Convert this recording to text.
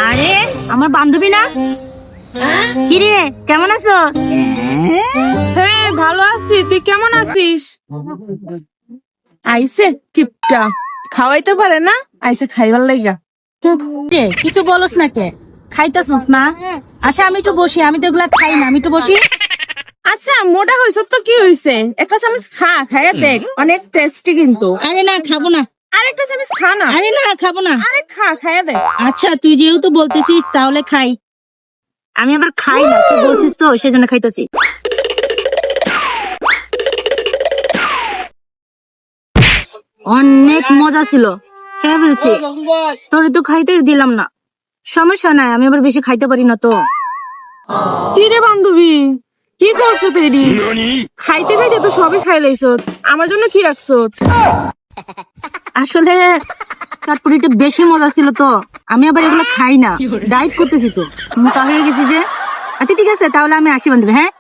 আরে আমার বান্ধবী না? কিরে কেমন আছো? হ্যাঁ ভালো আছি, তুই কেমন আছিস? আইসে কিপটা খাওয়াইতে পারে না, আইসে খাইবার লাইগা। রে কিছু বলস না কে? খাইতাছস না? আচ্ছা আমি একটু বসি, আমি তো এগুলা খাই না, আমি একটু বসি। আচ্ছা মোটা হয়েছ তো কি হয়েছে, একটা চামচ খা, খাইয়া দেখ, অনেক টেস্টি কিন্তু। আরে না খাবো না। আরেকটা চামচ খা না। আরে না খাবো না। আরে খা, খাইয়া দেখ। আচ্ছা তুই যেহেতু বলতেছিস তাহলে খাই। আমি আবার খাই না, তুই বলছিস তো সেজন্য খাইতেছি। অনেক মজা ছিল, খেয়ে ফেলছি। তোরে তো খাইতে দিলাম না, সমস্যা নাই, আমি আবার বেশি খাইতে পারি না তো। কি রে বান্ধবী, কি করছো তেরি? খাইতে খাইতে তো সবই খাই লাইছ, আমার জন্য কি রাখছো? আসলে চটপটিটা বেশি মজা ছিল তো, আমি আবার এগুলো খাই না, ডায়েট করতেছি তো, মোটা হয়ে গেছি যে। আচ্ছা ঠিক আছে, তাহলে আমি আসি বান্ধবী, হ্যাঁ।